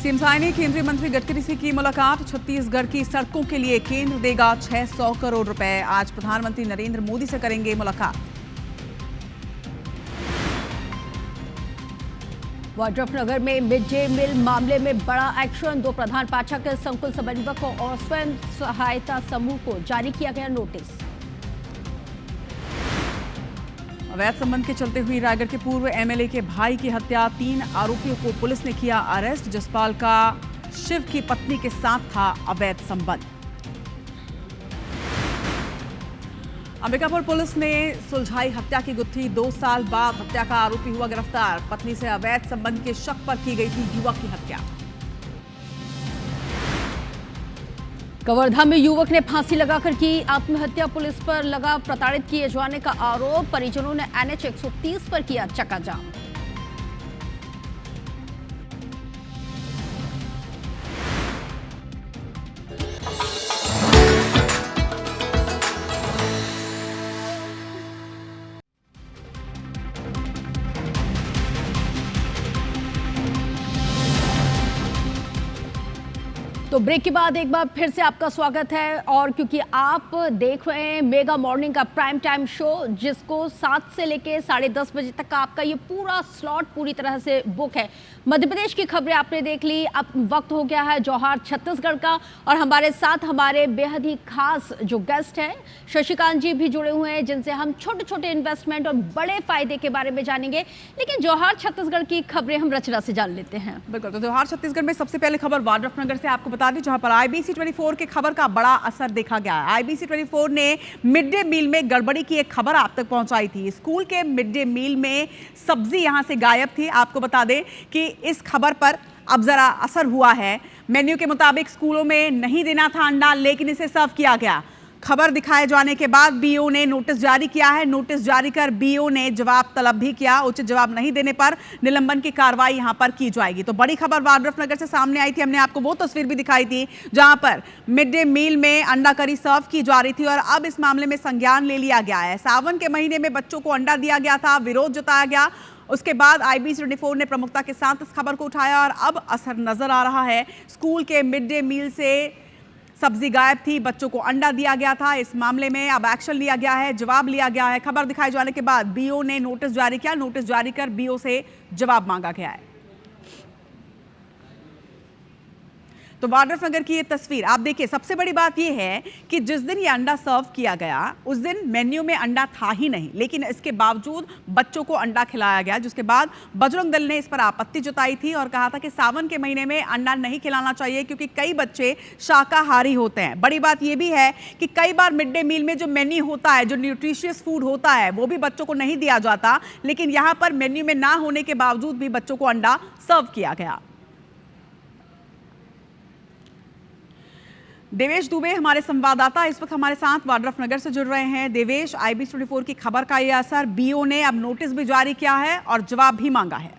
CM Sai ने केंद्रीय मंत्री गडकरी से की मुलाकात। छत्तीसगढ़ की सड़कों के लिए केंद्र देगा 600 करोड़ रुपए। आज प्रधानमंत्री नरेंद्र मोदी से करेंगे मुलाकात। वाड्रफनगर में मिड डे मील मामले में बड़ा एक्शन। 2 प्रधान पाठक संकुल समन्वयकों और स्वयं सहायता समूह को जारी किया गया नोटिस। अवैध संबंध के चलते हुई रायगढ़ के पूर्व एमएलए के भाई की हत्या। 3 आरोपियों को पुलिस ने किया अरेस्ट। जसपाल का शिव की पत्नी के साथ था अवैध संबंध। अंबिकापुर पुलिस ने सुलझाई हत्या की गुत्थी। 2 साल बाद हत्या का आरोपी हुआ गिरफ्तार। पत्नी से अवैध संबंध के शक पर की गई थी युवक की हत्या। कवर्धा में युवक ने फांसी लगाकर की आत्महत्या। पुलिस पर लगा प्रताड़ित किए जाने का आरोप। परिजनों ने एनएच 130 पर किया चक्काजाम। तो ब्रेक के बाद एक बार फिर से आपका स्वागत है। और क्योंकि आप देख रहे हैं मेगा मॉर्निंग का प्राइम टाइम शो, जिसको 7 से लेके 10:30 बजे तक का आपका ये पूरा स्लॉट पूरी तरह से बुक है। मध्य प्रदेश की खबरें आपने देख ली। अब वक्त हो गया है जौहार छत्तीसगढ़ का, और हमारे साथ हमारे बेहद ही खास जो गेस्ट हैं शशिकांत जी भी जुड़े हुए हैं, जिनसे हम छोटे छोटे इन्वेस्टमेंट और बड़े फायदे के बारे में जानेंगे। लेकिन जौहार छत्तीसगढ़ की खबरें हम रचना से जान लेते हैं। बिल्कुल, तो जौहार छत्तीसगढ़ में सबसे पहले खबर वाड्रफनगर से आपको बता दें, जहां पर आईबीसी 24 की खबर का बड़ा असर देखा गया है। आईबीसी 24 ने मिड डे मील में गड़बड़ी की एक खबर आप तक पहुंचाई थी। स्कूल के मिड डे मील में सब्जी यहां से गायब थी। आपको बता दें कि इस खबर पर अब जरा असर हुआ है। मेन्यू के मुताबिक स्कूलों में नहीं देना था अंडा, लेकिन इसे सर्व किया गया। खबर दिखाए जाने के बाद बीओ ने नोटिस जारी किया है। नोटिस जारी कर बीओ ने जवाब तलब भी किया। उचित जवाब नहीं देने पर निलंबन की कार्रवाई यहां पर की जाएगी। तो बड़ी खबर वाड्रफनगर से सामने आई थी। हमने आपको वो तस्वीर भी दिखाई थी जहां पर मिड डे मील में अंडा करी सर्व की जा रही थी, और अब इस मामले में संज्ञान ले लिया गया है। सावन के महीने में बच्चों को अंडा दिया गया था, विरोध जताया गया। उसके बाद आईबीसी 24 ने प्रमुखता के साथ इस खबर को उठाया, और अब असर नजर आ रहा है। स्कूल के मिड डे मील से सब्जी गायब थी, बच्चों को अंडा दिया गया था। इस मामले में अब एक्शन लिया गया है, जवाब लिया गया है। खबर दिखाए जाने के बाद बीओ ने नोटिस जारी किया। नोटिस जारी कर बीओ से जवाब मांगा गया है। तो वाड्रफनगर की ये तस्वीर आप देखिए। सबसे बड़ी बात ये है कि जिस दिन ये अंडा सर्व किया गया उस दिन मेन्यू में अंडा था ही नहीं, लेकिन इसके बावजूद बच्चों को अंडा खिलाया गया, जिसके बाद बजरंग दल ने इस पर आपत्ति जताई थी और कहा था कि सावन के महीने में अंडा नहीं खिलाना चाहिए, क्योंकि कई बच्चे शाकाहारी होते हैं। बड़ी बात ये भी है कि कई बार मिड डे मील में जो मेन्यू होता है, जो न्यूट्रिशियस फूड होता है, वो भी बच्चों को नहीं दिया जाता, लेकिन यहाँ पर मेन्यू में ना होने के बावजूद भी बच्चों को अंडा सर्व किया गया। देवेश दुबे हमारे संवाददाता इस वक्त हमारे साथ वाड्रफनगर से जुड़ रहे हैं। देवेश, आईबीसी 24 की खबर का यह असर, बीओ ने अब नोटिस भी जारी किया है और जवाब भी मांगा है।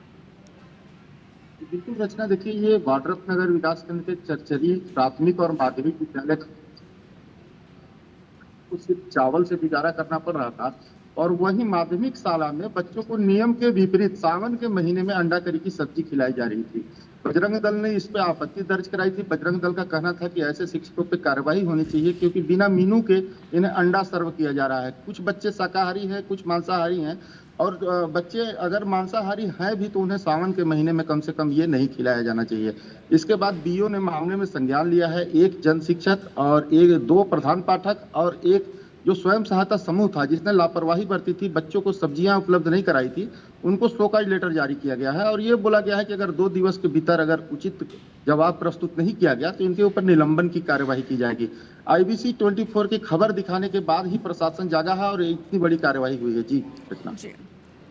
बिल्कुल रचना, देखिए ये वाड्रफनगर विकासखंड के चरचरी प्राथमिक और माध्यमिक विद्यालय को सिर्फ चावल से गुजारा करना पड़ रहा था, और वही माध्यमिक शाला में बच्चों को नियम के विपरीत सावन के महीने में अंडा करी की सब्जी खिलाई जा रही थी। बजरंग दल ने इस पे आपत्ति दर्ज कराई थी। बजरंग दल का कहना था कि ऐसे शिक्षकों पे कार्रवाई होनी चाहिए, क्योंकि बिना मेनू के इन्हें अंडा सर्व किया जा रहा है। कुछ बच्चे शाकाहारी हैं, कुछ मांसाहारी हैं, और बच्चे अगर मांसाहारी हैं भी तो उन्हें सावन के महीने में कम से कम ये नहीं खिलाया जाना चाहिए। इसके बाद बीओ ने मामले में संज्ञान लिया है। 1 जन शिक्षक और 2 प्रधान पाठक और 1 जो स्वयं सहायता समूह था जिसने लापरवाही बरती थी, बच्चों को सब्जियां उपलब्ध नहीं कराई थी, उनको शोकॉज लेटर जारी किया गया है। और ये बोला गया है कि अगर 2 दिवस के भीतर अगर उचित जवाब प्रस्तुत नहीं किया गया तो इनके ऊपर निलंबन की कार्यवाही की जाएगी। आईबीसी 24 की खबर दिखाने के बाद ही प्रशासन जागा है और इतनी बड़ी कार्यवाही हुई है। जी रचना।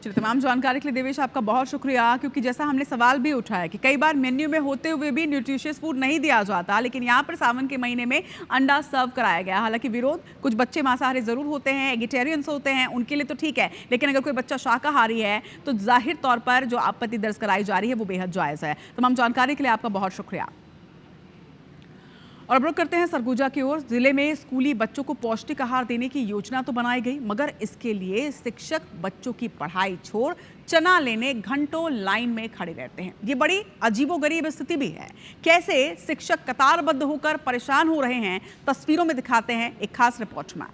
चलिए, तमाम जानकारी के लिए देवेश आपका बहुत शुक्रिया। क्योंकि जैसा हमने सवाल भी उठाया कि कई बार मेन्यू में होते हुए भी न्यूट्रिशियस फूड नहीं दिया जाता, लेकिन यहाँ पर सावन के महीने में अंडा सर्व कराया गया। हालांकि विरोध, कुछ बच्चे मांसाहारी जरूर होते हैं, एगिटेरियंस होते हैं, उनके लिए तो ठीक है, लेकिन अगर कोई बच्चा शाकाहारी है तो जाहिर तौर पर जो आपत्ति दर्ज कराई जा रही है वो बेहद जायज़ है। तमाम जानकारी के लिए आपका बहुत शुक्रिया। और अब रुख करते हैं सरगुजा की ओर। जिले में स्कूली बच्चों को पौष्टिक आहार देने की योजना तो बनाई गई, मगर इसके लिए शिक्षक बच्चों की पढ़ाई छोड़ चना लेने घंटों लाइन में खड़े रहते हैं। ये बड़ी अजीबोगरीब स्थिति भी है। कैसे शिक्षक कतारबद्ध होकर परेशान हो रहे हैं, तस्वीरों में दिखाते हैं एक खास रिपोर्ट में।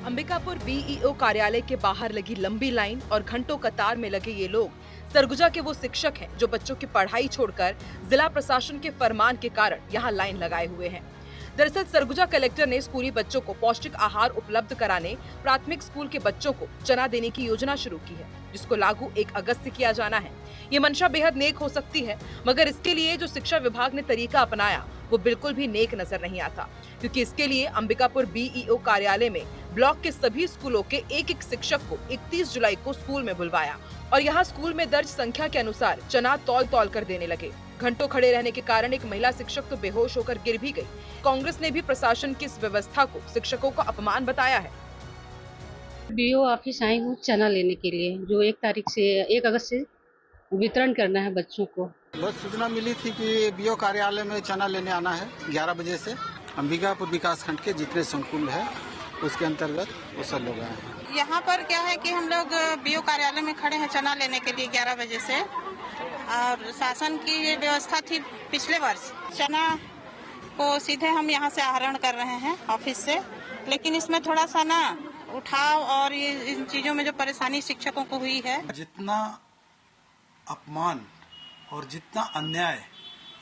अंबिकापुर बीईओ कार्यालय के बाहर लगी लंबी लाइन और घंटों कतार में लगे ये लोग सरगुजा के वो शिक्षक हैं जो बच्चों की पढ़ाई छोड़कर जिला प्रशासन के फरमान के कारण यहाँ लाइन लगाए हुए हैं। दरअसल सरगुजा कलेक्टर ने स्कूली बच्चों को पौष्टिक आहार उपलब्ध कराने प्राथमिक स्कूल के बच्चों को चना देने की योजना शुरू की है, जिसको लागू 1 अगस्त से किया जाना है। ये मंशा बेहद नेक हो सकती है, मगर इसके लिए जो शिक्षा विभाग ने तरीका अपनाया वो बिल्कुल भी नेक नजर नहीं आता, क्योंकि इसके लिए अंबिकापुर बीईओ कार्यालय में ब्लॉक के सभी स्कूलों के एक शिक्षक को 31 जुलाई को स्कूल में बुलवाया और यहाँ स्कूल में दर्ज संख्या के अनुसार चना तौल कर देने लगे। घंटों खड़े रहने के कारण एक महिला शिक्षक तो बेहोश होकर गिर भी गई। कांग्रेस ने भी प्रशासन की इस व्यवस्था को शिक्षकों का अपमान बताया है। बीओ ऑफिस आई हूँ चना लेने के लिए, जो 1 अगस्त से वितरण करना है बच्चों को। बस सूचना मिली थी कि बीओ कार्यालय में चना लेने आना है 11 बजे से। अंबिकापुर विकास खंड के जितने संकुल है उसके अंतर्गत वो सब लोग आए हैं। यहाँ पर क्या है कि हम लोग बीओ कार्यालय में खड़े हैं चना लेने के लिए 11 बजे से, और शासन की ये व्यवस्था थी पिछले वर्ष चना को सीधे हम यहाँ से आहरण कर रहे हैं ऑफिस से, लेकिन इसमें थोड़ा सा ना उठाव और ये इन चीजों में जो परेशानी शिक्षकों को हुई है। जितना अपमान और जितना अन्याय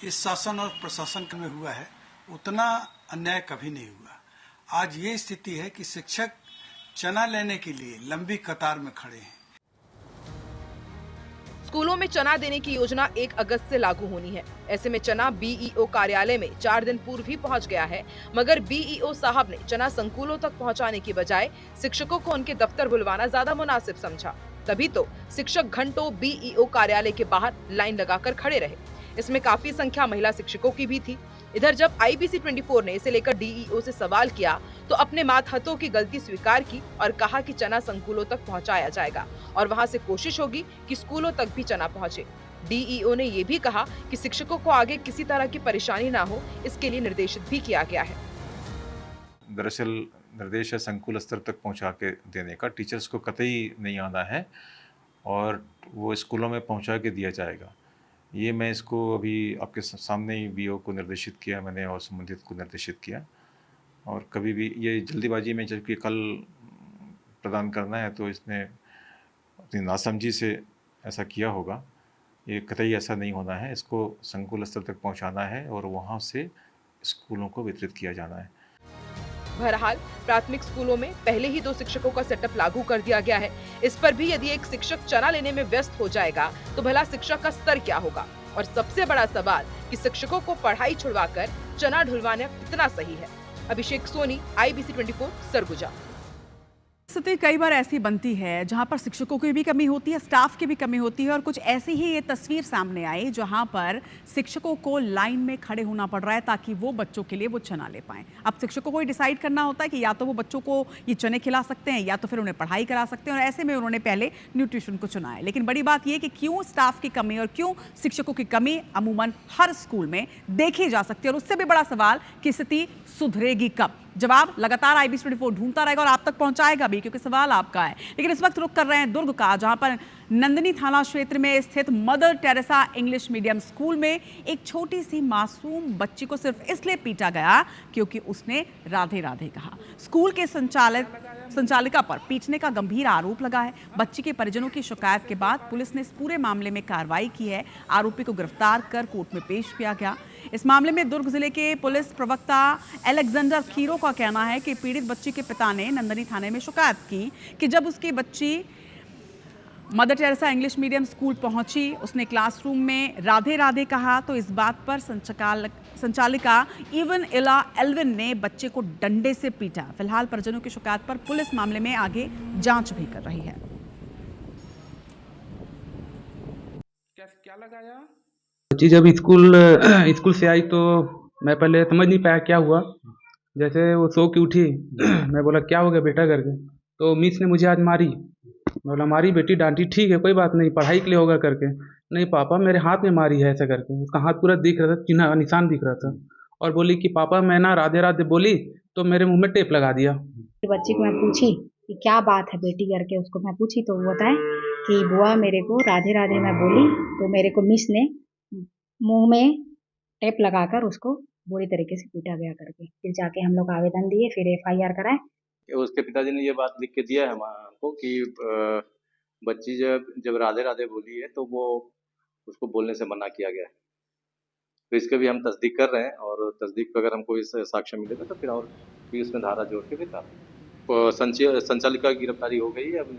इस शासन और प्रशासन में हुआ है उतना अन्याय कभी नहीं हुआ। आज ये स्थिति है कि शिक्षक चना लेने के लिए लंबी कतार में खड़े हैं। स्कूलों में चना देने की योजना 1 अगस्त से लागू होनी है। ऐसे में चना बीईओ कार्यालय में 4 दिन पूर्व ही पहुंच गया है, मगर बीईओ साहब ने चना संकुलों तक पहुंचाने की बजाय शिक्षकों को उनके दफ्तर बुलवाना ज्यादा मुनासिब समझा। तभी तो शिक्षक घंटों बीईओ कार्यालय के बाहर लाइन लगाकर खड़े रहे। इसमें काफी संख्या महिला शिक्षकों की भी थी। इधर जब IBC 24 ने इसे लेकर डीईओ से सवाल किया तो अपने मातहतों की गलती स्वीकार की और कहा कि चना संकुलों तक पहुंचाया जाएगा और वहां से कोशिश होगी कि स्कूलों तक भी चना पहुंचे। डीईओ ने ये भी कहा कि शिक्षकों को आगे किसी तरह की परेशानी ना हो, इसके लिए निर्देशित भी किया गया है। दरअसल निर्देश है संकुल स्तर तक पहुंचा के देने का, टीचर्स को कतई नहीं आना है और वो स्कूलों में पहुंचा के दिया जाएगा। ये मैं इसको अभी आपके सामने ही बीओ को निर्देशित किया मैंने और संबंधित को निर्देशित किया, और कभी भी ये जल्दीबाजी में जबकि कल प्रदान करना है तो इसने अपनी नासमझी से ऐसा किया होगा। ये कतई ऐसा नहीं होना है, इसको संकुल स्तर तक पहुंचाना है और वहाँ से स्कूलों को वितरित किया जाना है। बहरहाल प्राथमिक स्कूलों में पहले ही 2 शिक्षकों का सेटअप लागू कर दिया गया है। इस पर भी यदि एक शिक्षक चना लेने में व्यस्त हो जाएगा तो भला शिक्षक का स्तर क्या होगा? और सबसे बड़ा सवाल कि शिक्षकों को पढ़ाई छुड़वाकर चना ढुलवाना कितना सही है। अभिषेक सोनी, IBC 24, सरगुजा। स्थिति कई बार ऐसी बनती है जहां पर शिक्षकों की भी कमी होती है, स्टाफ की भी कमी होती है, और कुछ ऐसी ही ये तस्वीर सामने आई जहां पर शिक्षकों को लाइन में खड़े होना पड़ रहा है ताकि वो बच्चों के लिए वो चना ले पाएं। अब शिक्षकों को ही डिसाइड करना होता है कि या तो वो बच्चों को ये चने खिला सकते हैं या तो फिर उन्हें पढ़ाई करा सकते हैं, और ऐसे में उन्होंने पहले न्यूट्रिशन को चुना है। लेकिन बड़ी बात यह कि क्यों स्टाफ की कमी और क्यों शिक्षकों की कमी अमूमन हर स्कूल में देखी जा सकती है, और उससे भी बड़ा सवाल कि स्थिति सुधरेगी कब? जवाब लगातार IBC 24 ढूंढता रहेगा और आप तक पहुंचाएगा भी, क्योंकि सवाल आपका है। लेकिन इस वक्त रुख कर रहे हैं दुर्ग का, जहां पर नंदनी थाना क्षेत्र में स्थित mother Teresa English medium school में एक छोटी सी मासूम बच्ची को सिर्फ इसलिए पीटा गया क्योंकि उसने राधे राधे कहा। स्कूल के संचालिका पर पीटने का गंभीर आरोप लगा है। बच्ची के परिजनों की शिकायत के बाद पुलिस ने इस पूरे मामले में कार्रवाई की है। आरोपी को गिरफ्तार कर कोर्ट में पेश किया गया। इस मामले में दुर्ग जिले के पुलिस प्रवक्ता एलेक्जेंडर खीरो का कहना है कि पीड़ित बच्ची के पिता ने नंदनी थाने में शिकायत की कि जब उसकी बच्ची mother Teresa English medium school पहुंची, उसने क्लासरूम में राधे राधे कहा, तो इस बात पर संचालिका इवन इला एल्विन ने बच्चे को डंडे से पीटा। फिलहाल परिजनों की शिकायत पर पुलिस मामले में आगे जांच भी कर रही है। क्या लगाया बच्ची जब स्कूल से आई तो मैं पहले समझ नहीं पाया क्या हुआ। जैसे वो सो के उठी मैं बोला क्या हो गया बेटा करके, तो मिस ने मुझे आज मारी। मैं बोला हमारी बेटी डांटी, ठीक है कोई बात नहीं, पढ़ाई के लिए होगा करके। नहीं पापा मेरे हाथ में मारी है ऐसा करके। उसका हाथ पूरा दिख रहा था, चिन्ह निशान दिख रहा था। और बोली कि पापा मैं ना राधे राधे बोली तो मेरे मुंह में टेप लगा दिया। बच्ची को मैं पूछी कि क्या बात है बेटी करके, उसको मैं पूछी तो वो बताए कि बुआ मेरे को राधे राधे मैं बोली तो मेरे को मिस ने मुंह में टेप लगाकर उसको बुरी तरीके से पीटा गया करके। फिर जाके हम लोग आवेदन दिए, फिर FIR कराए। उसके पिताजी ने ये बात लिख के दिया है हमको कि बच्ची जब राधे राधे बोली है तो वो उसको बोलने से मना किया गया है। तो इसके भी हम तस्दीक कर रहे हैं और तस्दीक पर अगर हमको इस साक्ष्य मिलेगा तो फिर और भी उसमें धारा जोड़ के भी संचालिका की गिरफ्तारी हो गई है अभी।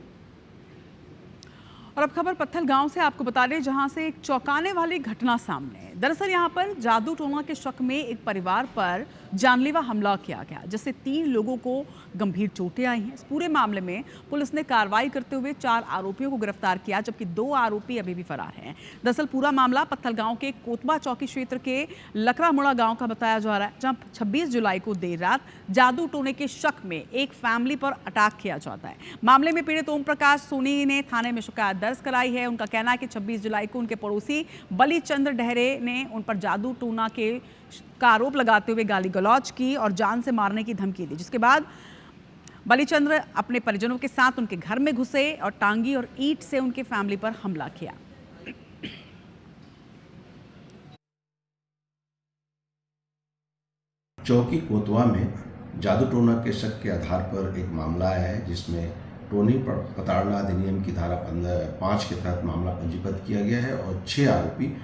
और अब खबर पत्थल गांव से आपको बता दें, जहां से एक चौंकाने वाली घटना सामने है। दरअसल यहां पर जादू टोना के शक में एक परिवार पर जानलेवा हमला किया गया, जिससे 3 लोगों को गंभीर चोटें आई हैं। इस पूरे मामले में पुलिस ने कार्रवाई करते हुए 4 आरोपियों को गिरफ्तार किया, जबकि 2 आरोपी अभी भी फरार हैं। दरअसल पूरा मामला पत्थल गांव के कोतबा चौकी क्षेत्र के लकड़ामुड़ा गांव का बताया जा रहा है, जहां 26 जुलाई को देर रात जादू टोने के शक में एक फैमिली पर अटैक किया जाता है। मामले में पीड़ित ओम प्रकाश सोनी ने थाने में शिकायत दर्ज कराई है। उनका कहना है कि 26 जुलाई को उनके पड़ोसी बलीचंद्र डहरे ने उन पर जादू टोना का आरोप लगाते हुए गाली गलौज की और जान से मारने की धमकी दी, जिसके बाद बलीचंद्र अपने परिजनों के साथ उनके घर में घुसे और टांगी और ईंट से उनके फैमिली पर हमला किया। चौकी कोतवा में जादू टोना के शक के आधार पर एक मामला आया है, जिसमें टोनी प्रताड़ना अधिनियम की धारा 5 के तहत मामला पंजीबद्ध किया गया है और 6 आरोपी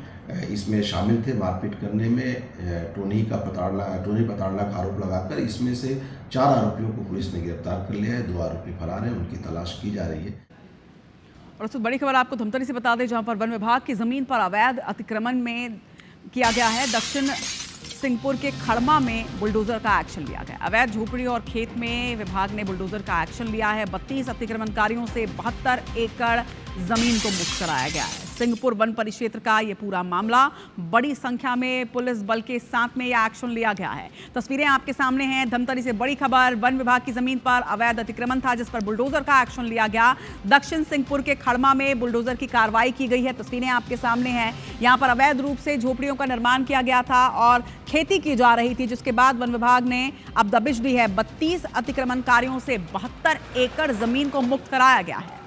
इसमें शामिल थे। मारपीट करने में टोनी प्रताड़ना का आरोप लगाकर इसमें से 4 आरोपियों को पुलिस ने गिरफ्तार कर लिया है। 2 आरोपी फरार हैं, उनकी तलाश की जा रही है। और उससे बड़ी खबर आपको धमतरी से बता दें, जहां पर वन विभाग की जमीन पर अवैध अतिक्रमण में किया गया है। दक्षिण सिंहपुर के खड़मा में बुलडोजर का एक्शन लिया गया। अवैध झोपड़ी और खेत में विभाग ने बुलडोजर का एक्शन लिया है। 32 अतिक्रमणकारियों से 72 एकड़ जमीन को मुक्त कराया गया है। सिंहपुर वन परिक्षेत्र का ये पूरा मामला, बड़ी संख्या में पुलिस बल के साथ में यह एक्शन लिया गया है। तस्वीरें आपके सामने हैं। धमतरी से बड़ी खबर, वन विभाग की जमीन पर अवैध अतिक्रमण था, जिस पर बुलडोजर का एक्शन लिया गया। दक्षिण सिंहपुर के खड़मा में बुलडोजर की कार्रवाई की गई है। तस्वीरें आपके सामने हैं। यहाँ पर अवैध रूप से झोपड़ियों का निर्माण किया गया था और खेती की जा रही थी, जिसके बाद वन विभाग ने अब दबिश दी है। 32 अतिक्रमणकारियों से 72 एकड़ जमीन को मुक्त कराया गया है।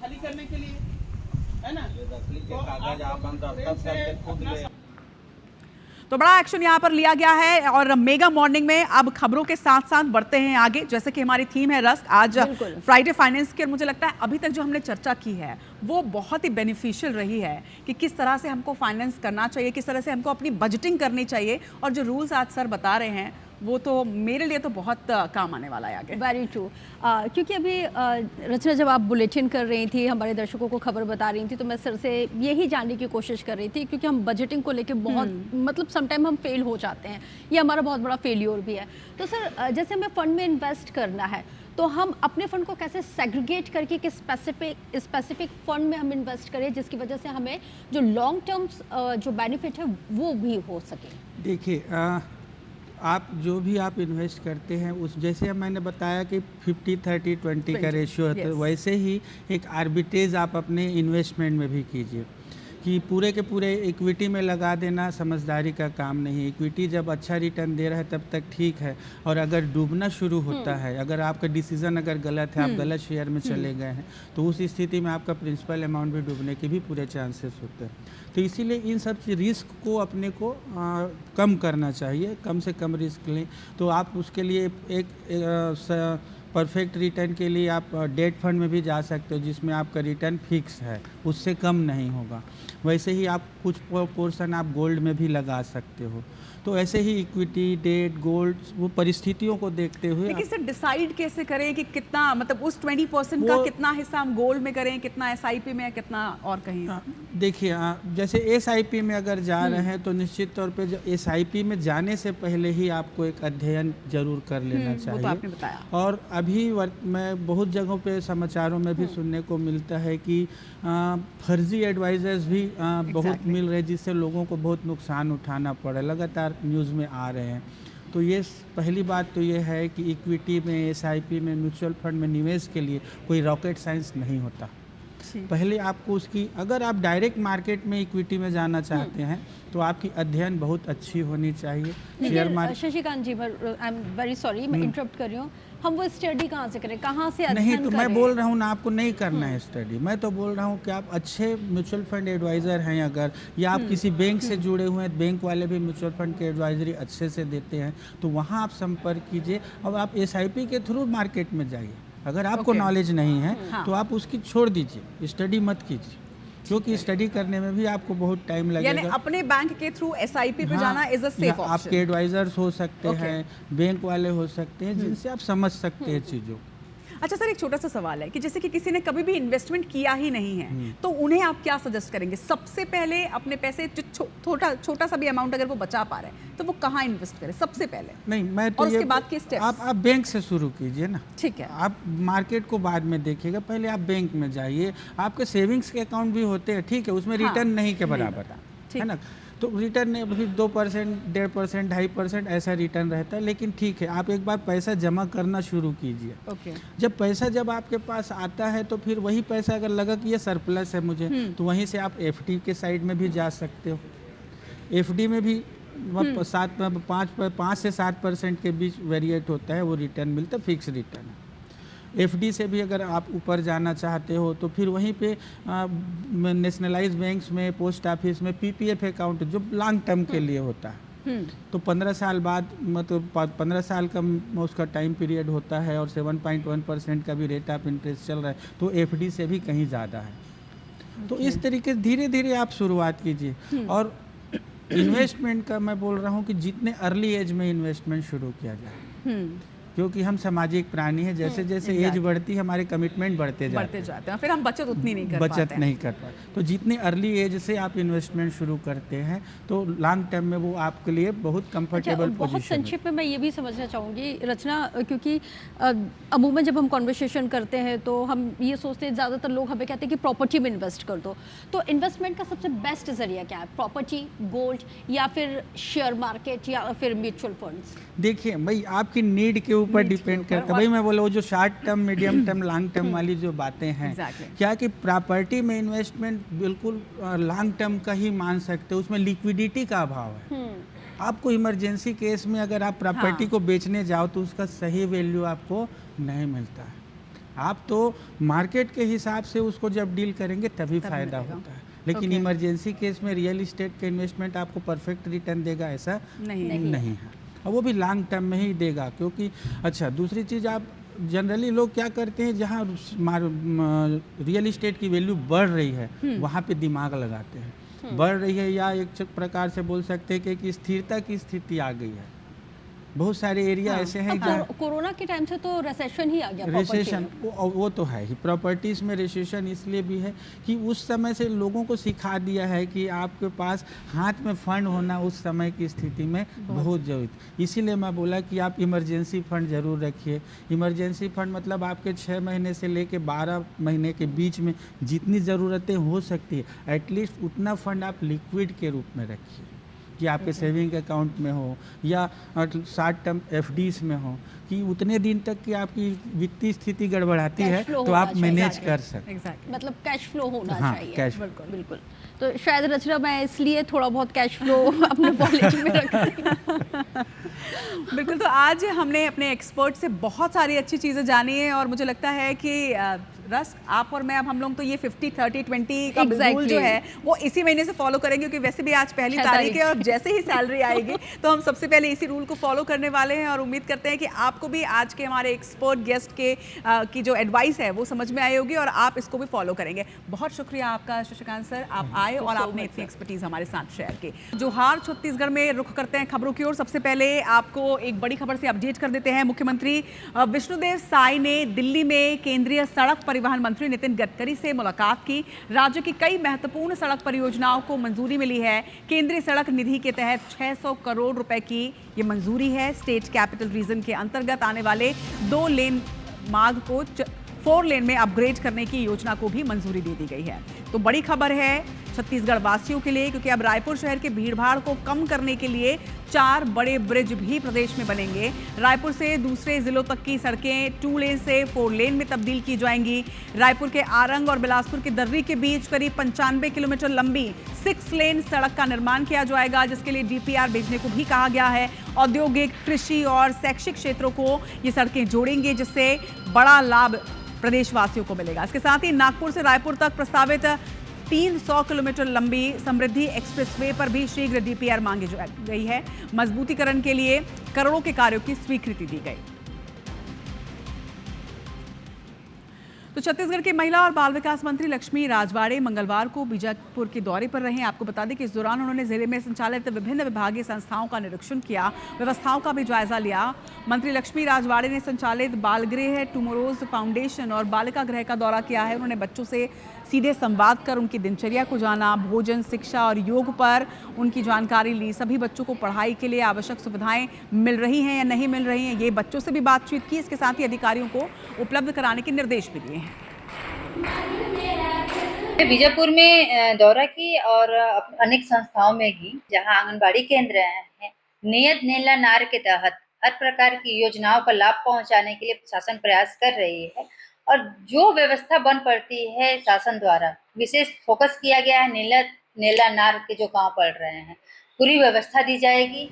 खाली करने के लिए है ना, तो बड़ा एक्शन यहाँ पर लिया गया है। और मेगा मॉर्निंग में अब खबरों के साथ साथ बढ़ते हैं आगे, जैसे कि हमारी थीम है रस्क आज फ्राइडे फाइनेंस की। और मुझे लगता है अभी तक जो हमने चर्चा की है वो बहुत ही बेनिफिशियल रही है कि किस तरह से हमको फाइनेंस करना चाहिए, किस तरह से हमको अपनी बजटिंग करनी चाहिए। और जो रूल्स आज सर बता रहे हैं वो तो मेरे लिए तो बहुत काम आने वाला है आगे। Very true. क्योंकि अभी रचना जब आप बुलेटिन कर रही थी, हमारे दर्शकों को खबर बता रही थी, तो मैं सर से यही जानने की कोशिश कर रही थी, क्योंकि हम बजटिंग को लेके बहुत मतलब समटाइम हम फेल हो जाते हैं। ये हमारा बहुत बड़ा फेल्योर भी है। तो सर जैसे हमें फंड में इन्वेस्ट करना है तो हम अपने फंड को कैसे सेग्रीगेट करके कि स्पेसिफिक फंड में हम इन्वेस्ट करें, जिसकी वजह से हमें जो लॉन्ग टर्म्स जो बेनिफिट है वो भी हो सके। देखिए आप जो भी आप इन्वेस्ट करते हैं उस, जैसे मैंने बताया कि 50-30-20 का रेशियो है, तो वैसे ही एक आर्बिट्रेज आप अपने इन्वेस्टमेंट में भी कीजिए कि पूरे के पूरे इक्विटी में लगा देना समझदारी का काम नहीं। इक्विटी जब अच्छा रिटर्न दे रहा है तब तक ठीक है, और अगर डूबना शुरू होता है, अगर आपका डिसीजन अगर गलत है, आप गलत शेयर में चले गए हैं, तो उस स्थिति में आपका प्रिंसिपल अमाउंट भी डूबने के भी पूरे चांसेस होते हैं। तो इसीलिए इन सब रिस्क को अपने को कम करना चाहिए, कम से कम रिस्क लें। तो आप उसके लिए एक परफेक्ट रिटर्न के लिए आप डेट फंड में भी जा सकते हो, जिसमें आपका रिटर्न फिक्स है, उससे कम नहीं होगा। वैसे ही आप कुछ पोर्शन आप गोल्ड में भी लगा सकते हो। तो ऐसे ही इक्विटी, डेट, गोल्ड, वो परिस्थितियों को देखते हुए। लेकिन सर डिसाइड कैसे करें कि कितना, मतलब उस 20% का कितना हिस्सा हम गोल्ड में करें, कितना SIP में, कितना और कहीं? देखिए जैसे SIP में अगर जा रहे हैं तो निश्चित तौर पे SIP में जाने से पहले ही आपको एक अध्ययन जरूर कर लेना चाहिए। वो तो आपने बताया। और अभी मैं बहुत जगहों पे समाचारों में भी सुनने को मिलता है कि फर्जी एडवाइजर्स भी बहुत मिल रहे हैं, जिससे लोगों को बहुत नुकसान उठाना पड़ा, लगातार न्यूज़ में आ रहे हैं। तो ये पहली बात तो ये है कि इक्विटी में, एसआईपी में, म्यूचुअल फंड में निवेश के लिए कोई रॉकेट साइंस नहीं होता। पहले आपको उसकी, अगर आप डायरेक्ट मार्केट में इक्विटी में जाना चाहते हैं तो आपकी अध्ययन बहुत अच्छी होनी चाहिए। Share market, Shashikant ji, I am very sorry, मैं इंटरप्ट कर रही हूँ। हम वो स्टडी कहाँ से करें, कहाँ से अध्ययन नहीं तो करें? मैं बोल रहा हूँ ना, आपको नहीं करना है स्टडी। मैं तो बोल रहा हूँ कि आप अच्छे म्यूचुअल फंड एडवाइज़र हैं अगर, या आप किसी बैंक से जुड़े हुए हैं, बैंक वाले भी म्यूचुअल फंड की एडवाइजरी अच्छे से देते हैं, तो वहाँ आप संपर्क कीजिए। अब आप एसआईपी के थ्रू मार्केट में जाइए। अगर आपको नॉलेज नहीं है तो आप उसकी छोड़ दीजिए, स्टडी मत कीजिए, क्योंकि स्टडी करने में भी आपको बहुत टाइम लगेगा। यानी अपने बैंक के थ्रू एसआईपी पे जाना इज अ सेफ ऑप्शन। आपके एडवाइजर्स हो सकते हैं, बैंक वाले हो सकते हैं, जिनसे आप समझ सकते हैं चीज़ों। अच्छा सर, एक छोटा सा सवाल है कि जैसे कि किसी ने कभी भी इन्वेस्टमेंट किया ही नहीं है, तो उन्हें आप क्या सजेस्ट करेंगे? सबसे पहले अपने पैसे छोटा सा भी अमाउंट अगर वो बचा पा रहे हैं तो वो कहाँ इन्वेस्ट करें सबसे पहले? नहीं, मैं तो और उसके बाद के स्टेप्स? आप बैंक से शुरू कीजिए ना। ठीक है, आप मार्केट को बाद में देखिएगा, पहले आप बैंक में जाइए। आपके सेविंग्स के अकाउंट भी होते हैं, ठीक है, उसमें रिटर्न नहीं के बराबर है ना, तो रिटर्न फिर 2%, 1.5%, 2.5% ऐसा रिटर्न रहता है। लेकिन ठीक है, आप एक बार पैसा जमा करना शुरू कीजिए। जब आपके पास आता है तो फिर वही पैसा अगर लगा कि ये सरप्लस है मुझे, तो वहीं से आप एफडी के साइड में भी जा सकते हो। एफडी में भी 5 से 7% के बीच वेरिएट होता है, वो रिटर्न मिलता है, फिक्स रिटर्न है। एफडी से भी अगर आप ऊपर जाना चाहते हो तो फिर वहीं पे नेशनलाइज बैंक्स में, पोस्ट ऑफिस में पीपीएफ अकाउंट जो लॉन्ग टर्म के लिए होता है, तो 15 साल बाद, मतलब 15 साल का उसका टाइम पीरियड होता है और 7.1% का भी रेट ऑफ इंटरेस्ट चल रहा है, तो एफडी से भी कहीं ज़्यादा है। तो इस तरीके से धीरे धीरे आप शुरुआत कीजिए। और इन्वेस्टमेंट का मैं बोल रहा हूँ कि जितने अर्ली एज में इन्वेस्टमेंट शुरू किया जाए, क्योंकि हम सामाजिक प्राणी हैं, जैसे जैसे एज बढ़ती है हमारे कमिटमेंट बढ़ते जाते हैं, फिर हम बचत उतनी नहीं कर पाते। तो जितनी अर्ली एज से आप इन्वेस्टमेंट शुरू करते हैं तो लॉन्ग टर्म में वो आपके लिए बहुत कंफर्टेबल पोजीशन। बहुत संक्षेप में मैं ये भी समझना चाहूँगी रचना, क्योंकि अमूमन जब हम कॉन्वर्सेशन करते हैं तो हम ये सोचते हैं, ज़्यादातर लोग हमें कहते हैं कि प्रॉपर्टी में इन्वेस्ट कर दो, तो इन्वेस्टमेंट का सबसे बेस्ट जरिया क्या है? प्रॉपर्टी, गोल्ड, या फिर शेयर मार्केट, या फिर म्यूचुअल फंड्स? देखिए भाई, आपकी नीड के ऊपर डिपेंड करता है। भाई मैं बोला, वो जो short term, medium term, long term वाली जो बातें हैं, क्या कि प्रॉपर्टी में इन्वेस्टमेंट बिल्कुल लॉन्ग टर्म का ही मान सकते हो, उसमें लिक्विडिटी का अभाव है। आपको इमरजेंसी केस में अगर आप प्रॉपर्टी को बेचने जाओ तो उसका सही वैल्यू आपको नहीं मिलता है। आप तो मार्केट के हिसाब से उसको जब डील करेंगे तभी फायदा होता है। लेकिन इमरजेंसी केस में रियल इस्टेट का इन्वेस्टमेंट आपको परफेक्ट रिटर्न देगा ऐसा नहीं है, और वो भी लॉन्ग टर्म में ही देगा। क्योंकि अच्छा, दूसरी चीज़, आप जनरली लोग क्या करते हैं, जहाँ रियल इस्टेट की वैल्यू बढ़ रही है वहाँ पे दिमाग लगाते हैं। बढ़ रही है, या एक प्रकार से बोल सकते हैं कि स्थिरता की स्थिति आ गई है। बहुत सारे एरिया ऐसे हैं जहाँ कोरोना के टाइम से तो रिसेशन ही आ गया। रिसेशन वो तो है ही। प्रॉपर्टीज़ में रिसेशन इसलिए भी है कि उस समय से लोगों को सिखा दिया है कि आपके पास हाथ में फंड होना उस समय की स्थिति में बहुत जरूरी। इसीलिए मैं बोला कि आप इमरजेंसी फंड ज़रूर रखिए। इमरजेंसी फंड मतलब आपके 6 महीने से लेके 12 महीने के बीच में जितनी ज़रूरतें हो सकती है, एटलीस्ट उतना फंड आप लिक्विड के रूप में रखिए, कि आपके सेविंग अकाउंट में हो या शॉर्ट टर्म एफडीज में हो, कि उतने दिन तक कि आपकी वित्तीय स्थिति गड़बड़ाती है तो आप मैनेज कर सकते। मतलब कैश फ्लो होना चाहिए। कैश बिल्कुल। तो शायद रचना मैं इसलिए थोड़ा बहुत कैश फ्लो अपने वॉलेट में रखती हूँ। बिल्कुल। तो आज हमने अपने एक्सपर्ट से बहुत सारी अच्छी चीज़ें जानी है, और मुझे लगता है कि रस, आप और मैं, अब हम लोग तो ये 50-30-20 का रूल जो है वो इसी महीने से फॉलो करेंगे, क्योंकि वैसे भी आज पहली तारीख है और जैसे ही सैलरी आएगी तो हम सबसे पहले इसी रूल को फॉलो करने वाले हैं। और उम्मीद करते हैं कि आपको भी आज के हमारे एक्सपर्ट गेस्ट की जो एडवाइस है वो समझ में आई होगी और आप इसको भी फॉलो करेंगे। बहुत शुक्रिया आपका शशिकांत सर, आप आए और आपने इतनी एक्सपर्टीज हमारे साथ शेयर की। जोहार छत्तीसगढ़ में रुख करते हैं खबरों की ओर। सबसे पहले आपको एक बड़ी खबर से अपडेट कर देते हैं। मुख्यमंत्री विष्णुदेव साय ने दिल्ली में केंद्रीय सड़क परिवहन मंत्री नितिन गडकरी से मुलाकात की। राज्य की कई महत्वपूर्ण सड़क परियोजनाओं को मंजूरी मिली है। केंद्रीय सड़क निधि के तहत 600 करोड़ रुपए की ये मंजूरी है। स्टेट कैपिटल रीजन के अंतर्गत आने वाले 2 लेन मार्ग को 4 लेन में अपग्रेड करने की योजना को भी मंजूरी दे दी गई है। तो बड़ी खबर है छत्तीसगढ़ वासियों के लिए, क्योंकि अब रायपुर शहर के भीड़भाड़ को कम करने के लिए 4 बड़े ब्रिज भी प्रदेश में बनेंगे। रायपुर से दूसरे जिलों तक की सड़कें 2 लेन से 4 लेन में तब्दील की जाएंगी। रायपुर के आरंग और बिलासपुर के दर्री के बीच करीब 95 किलोमीटर लंबी 6 लेन सड़क का निर्माण किया जाएगा, जिसके लिए डीपीआर भेजने को भी कहा गया है। औद्योगिक, कृषि और शैक्षिक क्षेत्रों को ये सड़कें जोड़ेंगे, जिससे बड़ा लाभ प्रदेशवासियों को मिलेगा। इसके साथ ही नागपुर से रायपुर तक प्रस्तावित 300 किलोमीटर लंबी समृद्धि एक्सप्रेसवे पर भी शीघ्र डीपीआर मांगी गई है। मजबूतीकरण के लिए करोड़ों के कार्यों की स्वीकृति दी गई। तो छत्तीसगढ़ के महिला और बाल विकास मंत्री लक्ष्मी राजवाड़े मंगलवार को बीजापुर के दौरे पर रहे। आपको बता दें कि इस दौरान उन्होंने जिले में संचालित विभिन्न विभागीय संस्थाओं का निरीक्षण किया, व्यवस्थाओं का भी जायजा लिया। मंत्री लक्ष्मी राजवाड़े ने संचालित बाल गृह, टुमोरोज फाउंडेशन और बालिका गृह का दौरा किया है। उन्होंने बच्चों से सीधे संवाद कर उनकी दिनचर्या को जाना, भोजन, शिक्षा और योग पर उनकी जानकारी ली। सभी बच्चों को पढ़ाई के लिए आवश्यक सुविधाएं मिल रही हैं या नहीं मिल रही हैं, ये बच्चों से भी बातचीत की। इसके साथ ही अधिकारियों को उपलब्ध कराने के निर्देश भी दिए हैं। बीजापुर में दौरा की और अनेक संस्थाओं में की, जहां आंगनबाड़ी केंद्र हैं। नियत नेला नार के तहत हर प्रकार की योजनाओं का लाभ पहुंचाने के लिए शासन प्रयास कर रही है और जो व्यवस्था बन पड़ती है शासन द्वारा, विशेष फोकस किया गया है नेला नार के जो गांव पड़ रहे हैं, पूरी व्यवस्था दी जाएगी।